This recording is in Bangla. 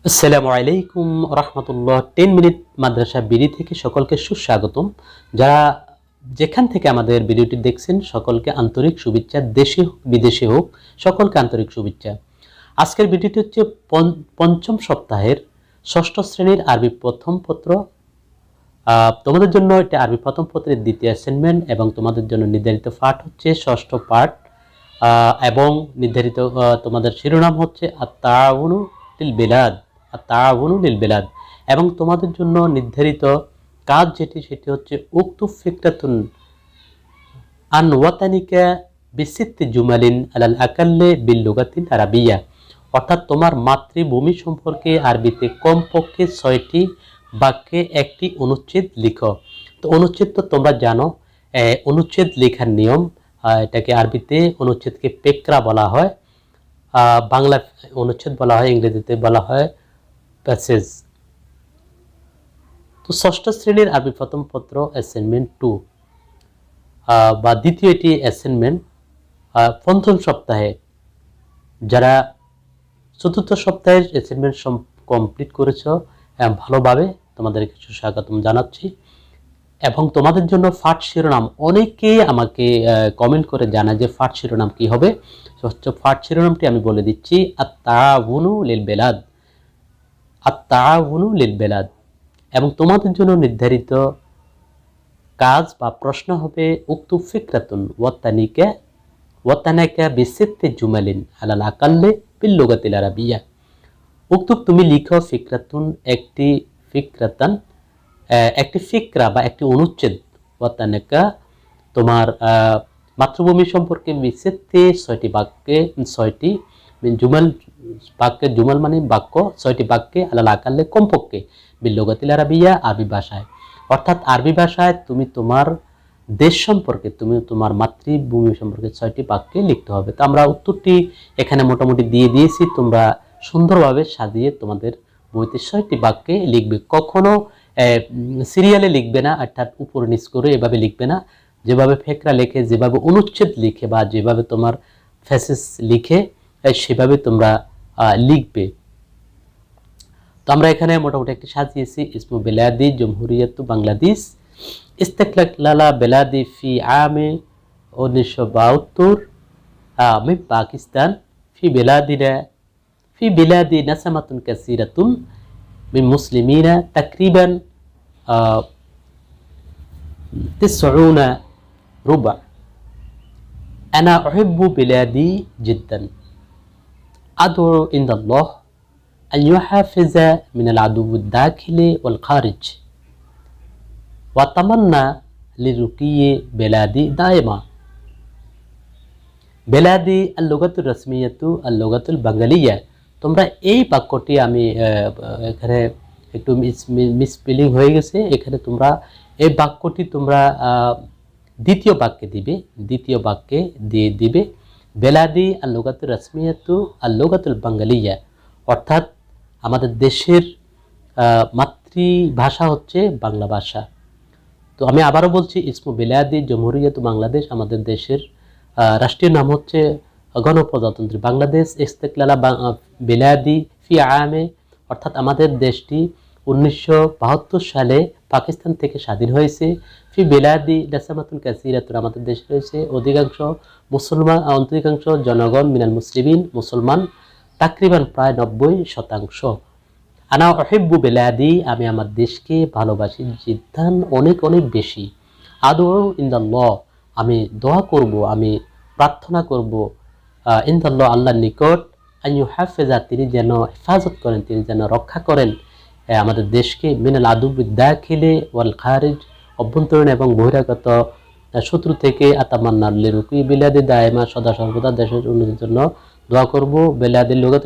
আসসালামু আলাইকুম রহমতুল্লাহ। 10 মিনিট মাদ্রাসা বিডি থেকে সকলকে সুস্বাগতম। যারা যেখান থেকে আমাদের ভিডিওটি দেখছেন সকলকে আন্তরিক শুভেচ্ছা, দেশে হোক বিদেশে হোক সকলকে আন্তরিক শুভেচ্ছা। আজকের ভিডিওটি হচ্ছে পঞ্চম সপ্তাহের ষষ্ঠ শ্রেণীর আরবি প্রথম পত্র। তোমাদের জন্য এটা আরবি প্রথম পত্রের দ্বিতীয় অ্যাসাইনমেন্ট এবং তোমাদের জন্য নির্ধারিত পাঠ হচ্ছে ষষ্ঠ পাঠ এবং নির্ধারিত তোমাদের শিরোনাম হচ্ছে আত-তাআউনু লিল বিলাদ, আত-তাআউনু লিল বিলাদ এবং তোমাদের জন্য নির্ধারিত কাজ সেটি হচ্ছে উক্তুব ফিকরাতুন আন ওয়াতানিকা বিসিত্তি জুমালিন আলাল আকাল্লে বিল লুগাতিল আরাবিয়া, অর্থাৎ তোমার মাতৃভূমি সম্পর্কে আরবিতে কমপক্ষে 6টি বাক্যে একটি অনুচ্ছেদ লিখো। তো অনুচ্ছেদ তো তোমরা জানো, অনুচ্ছেদ লেখার নিয়ম, এটাকে আরবিতে অনুচ্ছেদকে পেকরা বলা হয়, বাংলা অনুচ্ছেদ বলা হয়, ইংরেজিতে বলা হয় প্যাসেজ। তো ষষ্ঠ শ্রেণীর আরবি প্রথম পত্র অ্যাসাইনমেন্ট 2 বা দ্বিতীয় এটি অ্যাসাইনমেন্ট। পঞ্চম সপ্তাহে যারা চতুর্থ সপ্তাহের অ্যাসাইনমেন্ট কমপ্লিট করেছ ভালোভাবে তোমাদেরকে সুস্বাগতম জানাচ্ছি এবং তোমাদের জন্য পাঠ শিরোনাম অনেকেই আমাকে কমেন্ট করে জানায় যে পাঠ শিরোনাম কি হবে। পাঠ শিরোনামটি আমি বলে দিচ্ছি, আত-তাআউনু লিল বিলাদ, আত-তাআউনু লিল বিলাদ এবং তোমাদের জন্য নির্ধারিত কাজ বা প্রশ্ন হবে উক্তুব ফিকরাতুন ওয়াতানাকা বিসিত্তি জুমালিন আলাল আকাল্লে বিল লুগাতিল আরাবিয়া। উক্তুব তুমি লিখো ফিকরাতুন একটি ফিকরাতান, একটি ফিকরা বা একটি অনুচ্ছেদ, ওয়াতানাকা তোমার মাতৃভূমি সম্পর্কে বিসিত্তি 6টি বাক্যে, 6টি জুমাল বাক্যে, জুমাল মানে বাক্য, 6টি বাক্যে আলাল আকাল্লে কমপক্ষে বিল লুগাতিল আরাবিয়া আরবি ভাষায়, অর্থাৎ আরবি ভাষায় তুমি তোমার দেশ সম্পর্কে, তুমি তোমার মাতৃভূমি সম্পর্কে 6টি বাক্যে লিখতে হবে। তো আমরা উত্তরটি এখানে মোটামুটি দিয়ে দিয়েছি, তোমরা সুন্দরভাবে সাজিয়ে তোমাদের বইতে 6টি বাক্যে লিখবে। কখনো সিরিয়ালে লিখবে না, অর্থাৎ উপর নিচ করে এভাবে লিখবে না। যেভাবে ফেকরা লেখে, যেভাবে অনুচ্ছেদ লিখে বা যেভাবে তোমার ফেসেস লিখে সেভাবে তোমরা লিখবে। তো আমরা এখানে মোটামুটি একটি সাজিয়েছি। ইসমু বেলাদি জমহুরিয়াতু বাংলাদেশ, ইস্তেকলালা বেলাদি ফি আমে 1972 মিন পাকিস্তান, ফি বেলাদি নাসামাতুন কাসিরাতুন মিন মুসলিমিনা তাকরিবান 90 রুবা। আনা উহিব্বু বেলাদি জিদ্দান, আদউ ইনদাল্লাহ أن يحافظ من العدو الداخل والخارج وأتمنى لرقي بلادي دائما। বেলাদি আল-লুগাতুর রাসমিয়াতু আল-লুগাতুল বাঙ্গালিয়া। তোমরা এই বাক্যটি, আমি এখানে একটু মিসস্পেলিং হয়ে গেছে, এখানে তোমরা এই বাক্যটি তোমরা দ্বিতীয় বাক্যে দিবে, দ্বিতীয় বাক্যে দিয়ে দিবে বেলাদি আল-লুগাতুর রাসমিয়াতু আল-লুগাতুল বাঙ্গালিয়া, অর্থাৎ আমাদের দেশের মাতৃভাষা হচ্ছে বাংলা ভাষা। তো আমি আবারও বলছি, ইসমু বেলাদি জমহুরিয়াত বাংলাদেশ, আমাদের দেশের রাষ্ট্রীয় নাম হচ্ছে গণপ্রজাতন্ত্রী বাংলাদেশ। ইস্তেকলালা বেলাদি ফি আমে, অর্থাৎ আমাদের দেশটি 1972 সালে পাকিস্তান থেকে স্বাধীন হয়েছে। ফি বেলাদি নাসামাতুন কাসিরাতুন, আমাদের দেশে রয়েছে অধিকাংশ মুসলমান, অধিকাংশ জনগণ, মিনাল মুসলিমিন মুসলমান, তাকরিবান প্রায় 90%। আনা উহিব্বু বেলাদি, আমি আমার দেশকে ভালোবাসি, জিদ্দান অনেক অনেক বেশি, আদউ ইনদাল্লাহ, আমি দোয়া করব, আমি প্রার্থনা করব, ইনদাল্লাহ আল্লাহর নিকট, আন ইউহাফিজা তিনি যেন হেফাজত করেন, তিনি যেন রক্ষা করেন আমাদের দেশকে, মিনাল আদুবিদ দাখিলে ওয়াল খারিজ, অভ্যন্তরীণ এবং বহিরাগত শত্রু থেকে, আতামান্না লিরুকি বিলাদি দায়মা, সদা সর্বদা দেশের উন্নতির জন্য দোয়া করব, বেলাদিল লুগাত